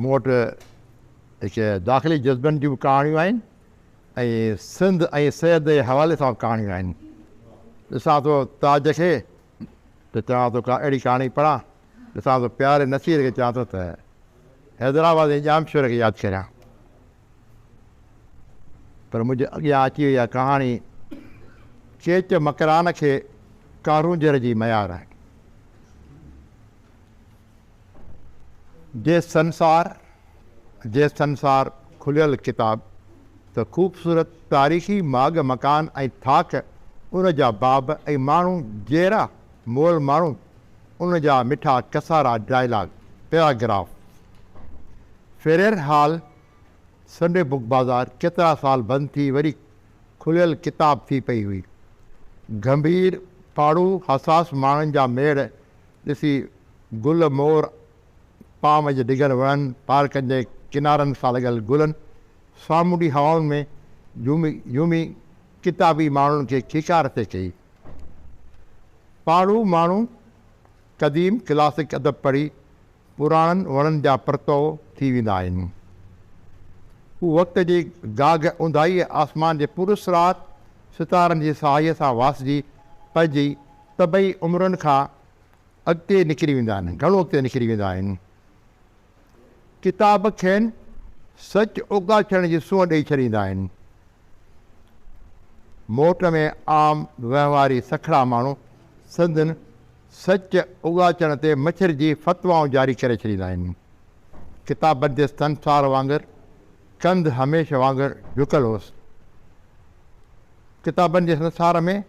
मूं वटि दाख़िली जज़्बनि जूं कहाणियूं आहिनि ऐं सिंध ऐं सिहत जे हवाले सां कहाणियूं आहिनि। ॾिसां थो ताज खे त चवां थो का अहिड़ी कहाणी पढ़ां, ॾिसां थो प्यारे नसीर खे चवां थो त हैदराबाद जे जामशोर खे यादि करियां, पर मुंहिंजे अॻियां अची वई आहे कहाणी चेच मकरान खे कारूंजर जी मयार। जे संसार खुलियल किताब त ख़ूबसूरत तारीख़ी माग मकान ऐं थाक उन जा बाब ऐं माण्हू जहिड़ा मोल माण्हू उन जा मिठा कसारा डायलॉग पैराग्राफ। फेरियर हाल संडे बुक बाज़ार केतिरा साल बंदि थी वरी खुलियल किताब थी पई हुई। गंभीर पाड़ू हसास माण्हुनि जा मेड़ ॾिसी गुल मोर पाम जे डिघल वणनि पार्कनि जे किनारनि सां लॻल गुलनि सामूंडी हवाउनि में यूमी किताबी माण्हुनि खे खिकार ते कई। पाड़ू माण्हू क़दीम क्लासिक अदब पढ़ी पुराणनि वणनि जा परतो थी वेंदा आहिनि। हू वक़्त जी गाग ऊंधाई आसमान जे पुरस्रात सितारनि जी साईअ सां वासिजी पइजी तबई उमिरि खां अॻिते निकिरी वेंदा आहिनि, घणो अॻिते निकिरी वेंदा आहिनि। किताब खेनि सच उगाचण जी सूंहं ॾेई छॾींदा आहिनि। मोट में आम वहिंवारी सखड़ा माण्हू संदन सच उगाचण ते मच्छर जी फ़तवाऊं जारी करे छॾींदा आहिनि। किताबनि जे संसार वांगुरु कंध हमेशह वांगुरु झुकल होसि। किताबनि जे संसार में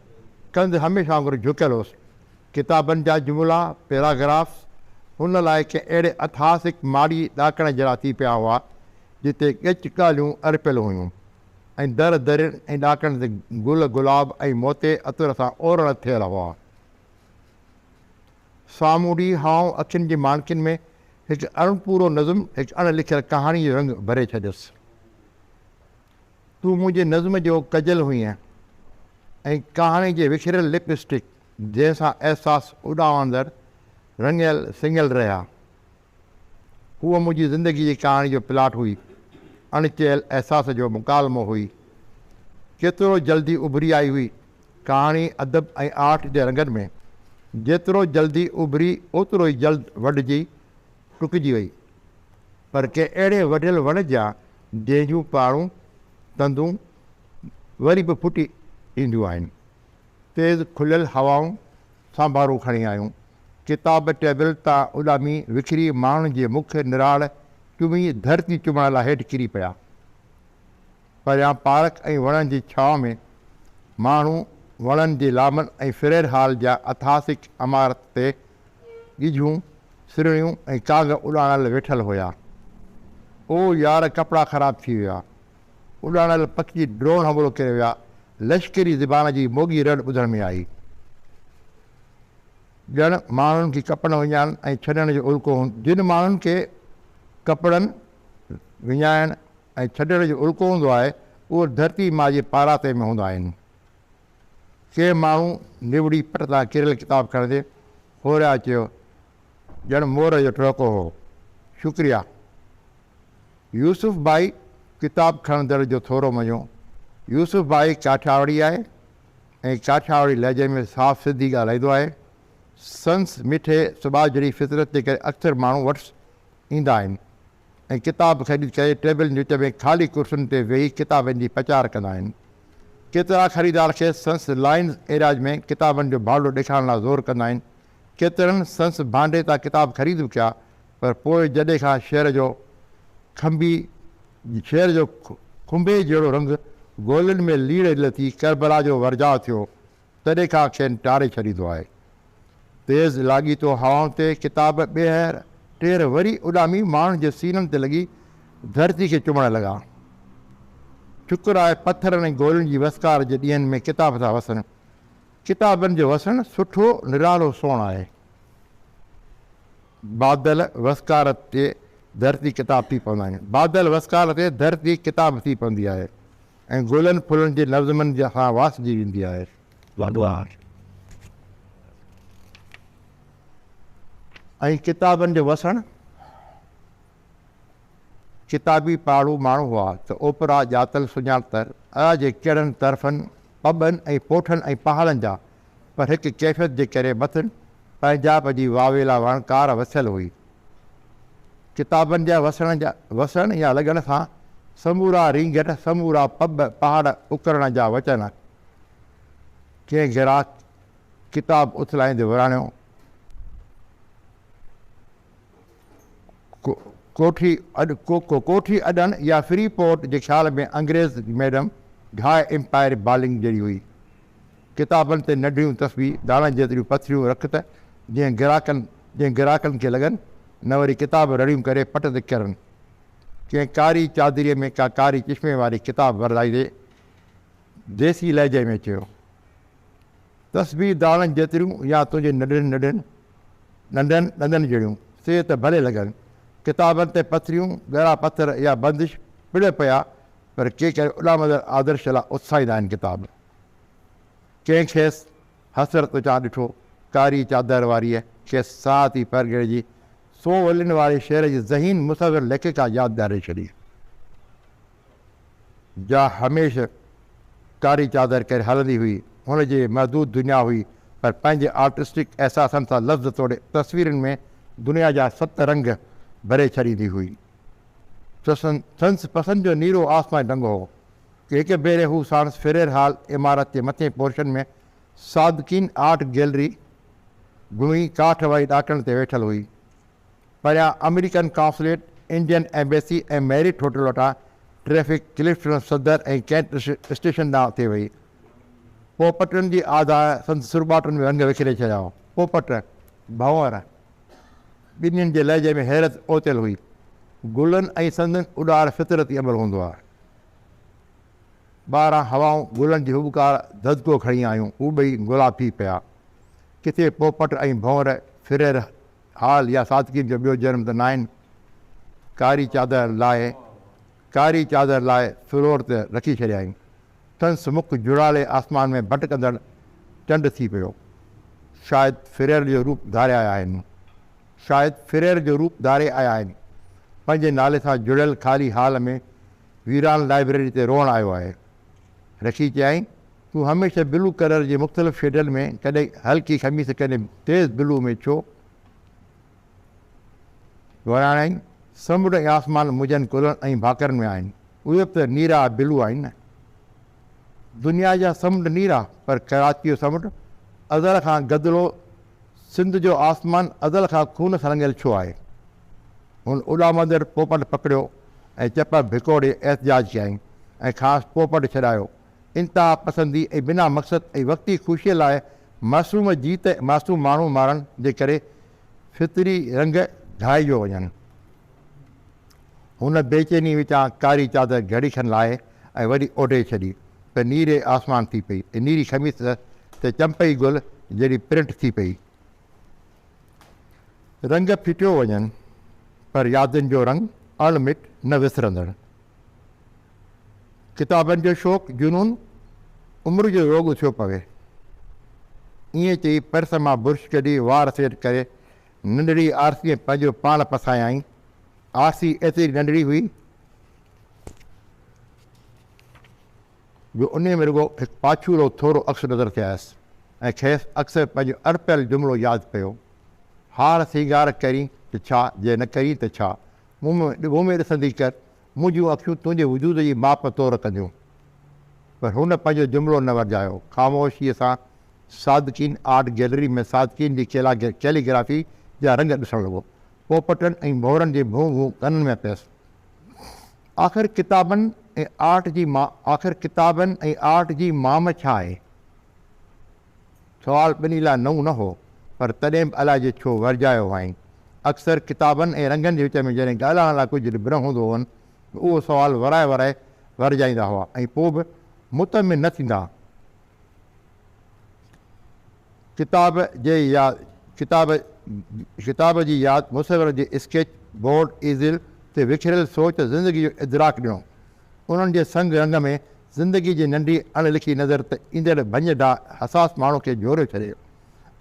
कंध हमेशह वांगुरु झुकल होसि। किताबनि जा जुमिला पैराग्राफ्स हुन लाइ कंहिं अहिड़े अथासिक माड़ी ॾाकण जहिड़ा थी पिया हुआ जिते ॻच ॻाल्हियूं अरपियल हुयूं ऐं दर दरियुनि ऐं ॾाकण ते गुल गुलाब ऐं मोते अतर सां ओरण थियल हुआ। सामूंडी हाउ अखियुनि जी मानकियुनि में हिकु अणपूरो नज़्म, हिकु अणलिखियल कहाणी जो रंग भरे छॾियुसि। तूं मुंहिंजे नज़्म जो कजल हुईं ऐं कहाणी जे विखिरियल लिपस्टिक जंहिंसां अहसास उॾावंदड़ रंगियल सिंगियल रहिया। हूअ मुंहिंजी ज़िंदगी जी कहाणी जो प्लाट हुई, अणचयल अहसास जो मुकालमो हुई। केतिरो जल्दी उभरी आई हुई कहाणी अदब ऐं आर्ट जे रंगनि में। जेतिरो जल्दी उभरी ओतिरो ई जल्द वढिजी टुकिजी वई, पर के अहिड़े वढियल वण जा जंहिंजूं पारूं तंदूं वरी बि फुटी ईंदियूं आहिनि। तेज़ खुलियल हवाऊं सांभारू खणी आयूं। किताब टेबल तां उॾामी विखिरी माण्हुनि जे मुख निराड़ चुमी धरती चुमण लाइ हेठि किरी पिया। परियां पार्क ऐं वणनि जी छांव में माण्हू वणनि जे लामनि ऐं फिरेर हाल जा अथासिक इमारत ते ॻिझूं सिरड़ियूं ऐं काग उॾाणल वेठल हुया। ओ यार कपिड़ा ख़राब थी विया, उॾाणल पखी ड्रोन हमिलो करे विया। लश्करी ज़बान जी मोगी रड़ ॿुधण में आई। ॼण माण्हुनि खे कपड़ विञाइण ऐं छॾण जो उल्को जिन माण्हुनि खे कपिड़नि विञाइण ऐं छॾण जो उल्को हूंदो आहे उहो धरती मां जे पाराते में हूंदा आहिनि। के माण्हू निवड़ी पट तां किरियल किताब खणंदे होरिया चयो, ॼण मोर जो टोको हो। शुक्रिया। यूसुफ भाई किताब खणंदड़ जो थोरो मञो। यूसुफ भाई काठियावाड़ी आहे ऐं काठियावाड़ी लहजे में साफ़ सिंधी ॻाल्हाईंदो आहे। संस मिठे सुभाउ जहिड़ी फितरत जे करे अक्सर माण्हू वटि ईंदा आहिनि ऐं किताब ख़रीद करे टेबल विच में ख़ाली कुर्सियुनि ते वेही किताबनि जी प्रचार कंदा आहिनि। केतिरा ख़रीदार खे संस लाइन्स एराज में किताबनि जो भाड़ो ॾेखारण लाइ ज़ोर कंदा आहिनि। केतिरनि संस भांडे तां किताब ख़रीद कया, पर पोइ जॾहिं खां शहर जो खुंबे जहिड़ो रंग गोलनि में लीड़ लथी करबला जो वरजाउ थियो, तॾहिं खां खेनि टारे छॾींदो आहे। तेज़ लाॻीतो हवाउनि ते किताब ॿीहर टेर वरी उॾामी माण्हुनि जे सीननि ते लॻी धरती खे चुमण लॻा। शुक्र आहे पथरनि ऐं गोलनि जी वसकार जे ॾींहंनि में किताब था वसनि। किताबनि जो वसणु सुठो निरालो सुहिणो आहे। बादल वसकार ते धरती किताब थी पवंदा आहिनि। बादल वसकार ते धरती किताब थी पवंदी आहे ऐं गुलनि फुलनि जे लफ़्ज़नि सां वासिजी वेंदी आहे। ऐं किताबनि जो वसणु किताबी पाड़ू माण्हू हुआ त ओपरा ॼातल सुञातल अॼ जे कहिड़नि तरफ़नि पॿनि ऐं पोठनि ऐं पहाड़नि जा पर हिकु कैफ़ियत जे करे मथनि पंजाब जी वावेला वणकार वसियल हुई। किताबनि जा वसण या लॻण सां समूरा रींगट समूरा पॿ पहाड़ उकरण जा वचन कंहिं ग्राहक किताब उथलाईंदे विराणियो। कोठी अॾनि या फ्री पोर्ट जे ख़्याल में अंग्रेज़ मैडम घाए एम्पायर बालिंग जहिड़ी हुई। किताबनि ते नंढियूं तस्वीर दाणनि जेतिरियूं पथरियूं रख त जीअं ग्राहकनि खे लॻनि न वरी किताब रड़ियूं करे पट ते किरनि। कंहिं कारी चादरीअ में का कारी चश्मे वारी किताब वरलाईंदे देसी लहजे में चयो, तस्वीर दाणनि जेतिरियूं या तुंहिंजे नंढनि ॾंदनि जहिड़ियूं से त भले लॻनि। किताबनि ते पथरियूं ॻड़ा पथर या बंदिश पिड़ पिया पर के करे उॾामंदड़ आदर्श लाइ उत्साहींदा आहिनि। किताब कंहिं खेसि हसरत उचां ॾिठो कारी चादर वारीअ खेसि साह थी परगि॒णे जी सो वलियुनि वारे शहर जी ज़हीन मुसविर लेखिका यादि ॾियारे छॾी। जा हमेशह कारी चादर करे हलंदी हुई। हुनजे महदूद दुनिया हुई पर पंहिंजे आर्टिस्टिक अहसासनि सां लफ़्ज़ तोड़े तस्वीरुनि में दुनिया जा 7 रंग भरे छॾींदी हुई। संस पसंदि जो नीरो आसमानी रंग हो कि हिकु भेरे हू साणुसि फिरेर हाल इमारत जे मथे पोर्शन में सादकीन आर्ट गैलरी घुमी काठ वारी ॾाकण ते वेठल हुई। परियां अमेरिकन कॉन्सुलेट, इंडियन एम्बेसी ऐं मैरिट होटल वटां ट्रैफिक क्लिफ्टन सदर ऐं कैंट स्टेशन ॾांहुं थी वई। पोपटनि जी आदाह संत सुरॿाटुनि में रंग विखरे छॾिया हो। पोपट भंवर ॿिन्हिनि जे लहजे में हैरत ओतियल हुई। गुलनि ऐं संदनि उॾार फितरती अमल हूंदो आहे। 12 हवाऊं गुलनि जी हुबकार ददको खणी आयूं, हू ॿई गुलाबी पिया। किथे पोपट ऐं भंवर फिरेर हाल या सादगी जो ॿियो जनम त न आहिनि। कारी चादर लाइ फ्लोर ते रखी छॾियाईं। संस मुख जुड़ाले आसमान में भटकंदड़ चंड थी पियो। शायदि फिरेर जो रूप धारे आया आहिनि। पंहिंजे नाले सां जुड़ियल ख़ाली हाल में वीरान लाइब्रेरी ते रोअण आयो आहे। रखी चयाईं, तूं हमेशह ब्लू कलर जे मुख़्तलिफ़ शेडनि में, कॾहिं हल्की ख़मीस कॾहिं तेज़ ब्लू में छो? वराणाई, समुंड ऐं आसमान मुंहिंजनि कुलनि ऐं भाकरनि में आहिनि। उहे बि त नीरा ब्लू आहिनि न। दुनिया जा समुंड नीरा पर कराची जो समुंड अज़ल खां गदिलो, सिंध जो आसमान अज़ल खां खून सां रंगियल छो आहे? हुन उॾामंदड़ पोपट पकड़ियो ऐं चप भिकोड़े एहतिजाज कयईं ऐं ख़ासि पोपट छॾायो। इंतिहा पसंदी ऐं बिना मक़सद ऐं वक़्ती ख़ुशीअ लाइ मासूम माण्हू मारण जे करे फितरी रंग ढाइजो वञनि। हुन बेचैनी विचां कारी चादर घड़ी खनि लाहे ऐं वरी ओढे छॾी त नीरे आसमान थी पई ऐं नीरी ख़मीस ते चंपई गुल जहिड़ी प्रिंट थी पई। रंग फिटियो वञनि पर यादुनि जो रंग अणमिट न विसरंदड़। किताबनि जो शौक़ु जुनून उमिरि जो रोग थियो पवे। ईअं चई पर्स मां बुर्श कढी वार सेट करे नंढड़ी आरसीअ पंहिंजो पाण पसायाईं। आरसी एतिरी नंढड़ी हुई जो उन में रुगो हिकु पाछूरो थोरो अक्स नज़र थियसि ऐं खेसि अक्सर पंहिंजो अड़पियल जुमिलो यादि पियो। हार सींगार करी त छा, जे न करी त छा, मूं में ॾिसंदी कर, मुंहिंजूं अखियूं तुंहिंजे वजूद जी माप तौर कंदियूं। पर हुन पंहिंजो जुमिलो न वरजायो। ख़ामोशीअ सां सादकीन आर्ट गैलरी में सादकीन जी कैलीग्राफी जा रंग ॾिसणु लॻो। पोपटनि ऐं भंवरनि जे भूं भूं कननि में पियसि। आख़िर किताबनि ऐं आर्ट जी माम छा आहे? सुवालु ॿिन्ही लाइ नओं न हो पर तॾहिं बि अलाए जे छो वरजायो हुआईं। अक्सर किताबनि ऐं रंगनि जे विच में जॾहिं ॻाल्हाइण लाइ कुझु निबिरो हूंदो हुअनि उहो सुवालु वराए वरजाईंदा हुआ ऐं पोइ बि मुतमिन न थींदा। किताब जी यादि मुसविर जे स्केच बोर्ड ईज़िल ते विखिरियल सोच ज़िंदगी जो इदराक ॾिनो। उन्हनि जे संग रंग में ज़िंदगी जी नंढी अणलिखी नज़र त ईंदड़ भञ डाह हसास माण्हू खे जोड़े छॾियो।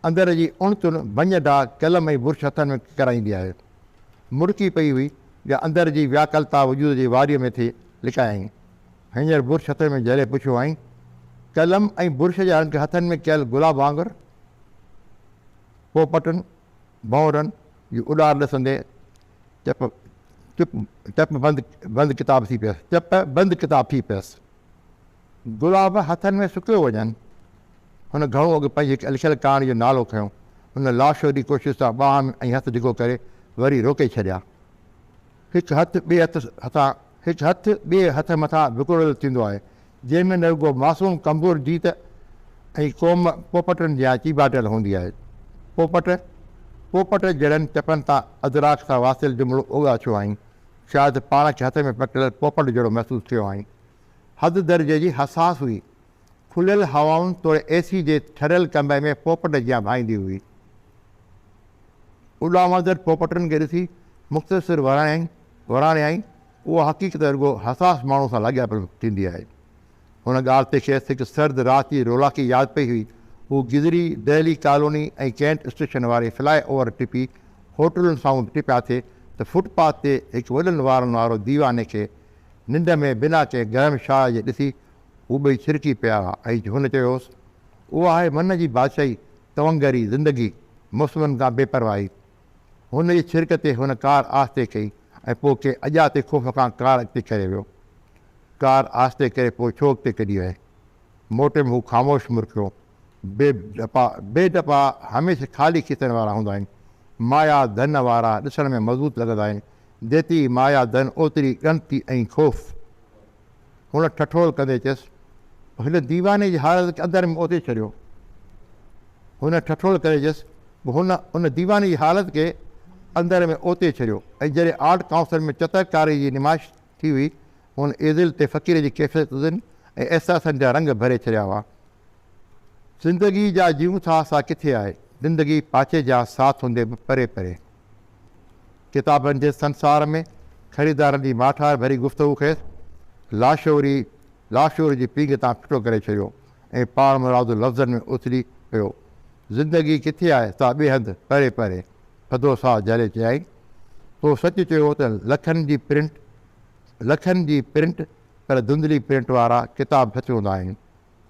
अंदर जी उणतुन भञ डाह कलम ऐं बुर्श हथनि में कराईंदी आहे। मुड़की पई हुई या अंदरि जी व्याकुलता वजूद जी वारीअ में थी लिकायईं। हींअर बुर्श हथ में जरे पुछियो आई, कलम ऐं बुर्श जे हथनि में कयल गुलाब वांगुरु पोपटनि भंवरनि जी उॾार ॾिसंदे चप बंदि किताब थी पियसि। गुलाब हथनि में सुकियो वञनि। हुन घणो अॻु पंहिंजी लिखियल कहाणी जो नालो खयों। हुन लाशोरी कोशिशि सां बाहि ऐं हथु ढिघो करे वरी रोके छॾिया। हिकु हथु ॿिए हथ मथां विकिणियल थींदो आहे, जंहिंमें न रुॻो मासूम कंबूर जीत ऐं क़ौम पोपटनि जा चीबाटल हूंदी आहे। पोपट जहिड़नि चपनि तां अदराक सां वासियल जुमिलो उगा छो आहीं? शायदि पाण खे हथ में पकड़ियल पोपट जहिड़ो महसूसु थियो आहीं। हद दर्जे जी हसास हुई। खुलियल हवाउनि तोड़े एसी जे ठरियल कमरे में पोपट जियां भाईंदी हुई। उॾामंदड़ पोपटनि खे ॾिसी मुख़्तसिर वराणे आई। उहा हक़ीक़त रुॻो हसास माण्हू सां लाॻापियल थींदी आहे। हुन ॻाल्हि ते खेसि हिकु सर्द राति जी रोलाकी यादि पई हुई। हू गिज़री दहली कॉलोनी ऐं कैंट स्टेशन वारे फ्लाई ओवर टिपी होटलुनि सां टिपिया थिए त फुटपाथ ते हिकु वॾनि वारनि वारो दीवाने खे निंड में बिना कंहिं गरम शाह जे ॾिसी हू ॿई छिरकी पिया हुआ। ऐं हुन चयोसि, उहा आहे मन जी बादशाही, तवंगरी ज़िंदगी, मुस्लिमनि खां बेपरवाही। हुन जी छिरक ते हुन कार आहिस्ते कई ऐं पोइ कंहिं अॼाते ख़ौफ़ खां कार अॻिते करे वियो। कार आहिस्ते करे पोइ छो अॻिते कढी वई। मोटे में हू ख़ामोश मुरकियो। बेडपा हमेशह ख़ाली खीसण वारा हूंदा आहिनि। माया धन वारा ॾिसण में मज़बूत लॻंदा आहिनि। जेतिरी माया धन ओतिरी ॻणती ऐं ख़ौफ़। हुन ठठोल कंदे चयसि, हिन दीवाने जी हालत खे अंदरि में ओते छॾियो। हुन दीवाने जी हालत खे अंदरि में ओते छॾियो। ऐं जॾहिं आर्ट काउंसिल में चित्रकारी जी निमाइश थी हुई, हुन एज़िल ते फ़क़ीर जी कैफ़ियतुनि ऐं अहसासनि जा रंग भरे छॾिया हुआ। ज़िंदगी जा जीऊं था असां किथे आहे, ज़िंदगी पाछे जा साथ हूंदे बि परे परे। किताबनि जे संसार में ख़रीदारनि जी माठार भरी गुफ़्तगू खेसि लाशोरी जी पींघ तां फिटो करे छॾियो ऐं पाण मुरादु लफ़्ज़नि में उथरी पियो। ज़िंदगी किथे आहे, सा ॿिए हंधि परे परे। थधो साह झले चयाई, तो सच चयो त लखनि जी प्रिंट पर धुंधली प्रिंट वारा किताब सच हूंदा आहिनि।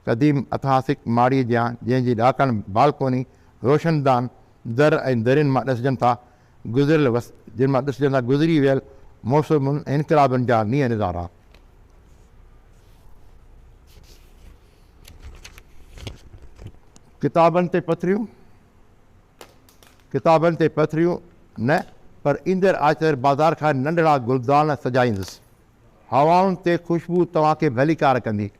क़दीम ऐतिहासिक माड़ीअ जा जंहिंजी ॾाकण बालकोनी रोशनदान दर ऐं दरियुनि मां ॾिसजनि था गुज़री वियल मौसमुनि ऐं इनकलाबनि जा नीअं नज़ारा। किताबनि ते पथरियूं न पर ईंदड़ आचर बाज़ार खां नंढड़ा गुलदान सजाईंदुसि। हवाउनि ते ख़ुशबू तव्हांखे भलीकार कंदी।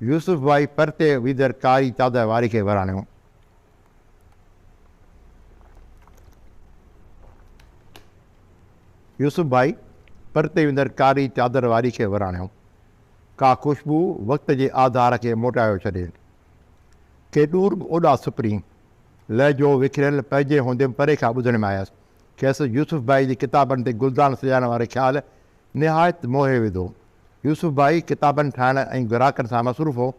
यूसुफ भाई परते वीदर कारी चादर वारी खे वराणियो। का ख़ुशबू वक़्त जे आधार खे मोटायो छॾे। केॾूर बि ओॾा सुपरी लहजो विखिरियल पंहिंजे हूंदे परे खां ॿुधण में आयसि। खेसि यूसुफ भाई जी किताबनि ते गुलदान सजाइण वारे ख़्यालु निहायत मोहे विधो। यूसुफ भाई किताबनि ठाहिण ऐं ग्राहकनि सां मसरूफ़ हो।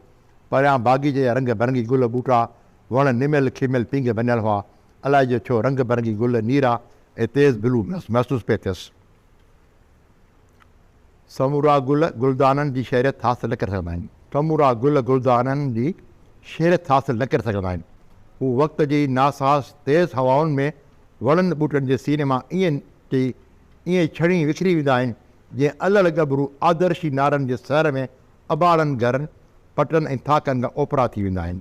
परियां बाग़ीचे जा रंग बरंगी गुल ॿूटा वण निमियल खिमियल पींघ बनियल हुआ। अलाए जो छो रंग बरंगी गुल नीरा ऐं तेज़ ब्लू महसूसु पिए थियसि। समूरा गुल गुलदाननि जी शहरियत हासिलु न करे सघंदा आहिनि। हू वक़्त जी नासास तेज़ हवाउनि में वणनि ॿूटनि जे सीने मां ईअं छड़ी विकिरी वेंदा आहिनि जीअं अलॻि गबरू आदर्शी नारनि जे सर में अबाड़नि घरनि पटनि ऐं थाकनि खां ओपरा थी वेंदा आहिनि।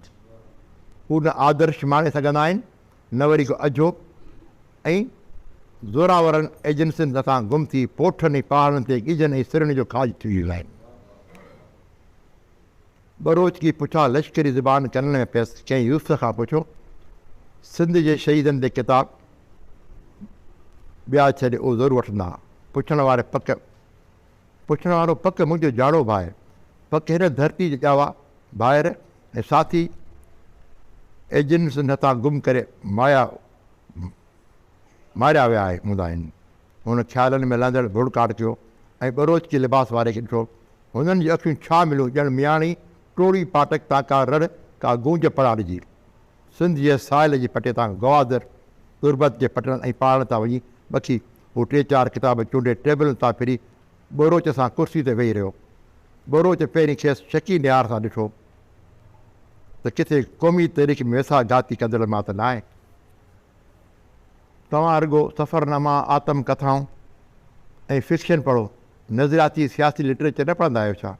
हू न आदर्श माणे सघंदा आहिनि, न वरी को अजो ऐं ज़ोरावरनि एजेंसियुनि सां गुम थी पोठनि ऐं पहाड़नि ते ॻिजनि ऐं सिरनि जो खाज थी वेंदा आहिनि। बरोच की पुछा लश्करी ज़बान करण में पियसि। कंहिं यूस खां पुछो, सिंध जे शहीदनि ते किताब ॿिया छॾे उहो ज़रूरु वठंदा। पुछण वारो पक मुंहिंजो जाड़ो भाउ आहे। पक हिन धरती जा ॼावा ॿाहिरि ऐं साथी एजेंसियुनि हथां गुम करे मारिया विया हूंदा आहिनि। हुन ख़्यालनि में लहंदड़ भुड़काट कयो ऐं बरोच की लिबास वारे खे ॾिठो। हुननि जी अखियूं छा मिलियूं, ॼण मियाणी टोड़ी पाटक तां का रड़ का गूंज पड़ा ॾिजी। सिंध जे साहिल जी पटे तां गवादर तुरबत जे पटनि ऐं पहाड़नि तां वञी बखी हू 3-4 किताब चूंडे टेबल तां फिरी बोरोच सां कुर्सी ते वेही रहियो। बोरोच पहिरीं खेसि शकी निहार सां ॾिठो त किथे क़ौमी तहरीक में वेसा जाती कंदड़ मां त न आहे। तव्हां रुॻो सफ़रनामा, आतम कथाऊं ऐं फिक्शन पढ़ो, नज़रियाती सियासी लिटरेचर न पढ़ंदा आहियो छा?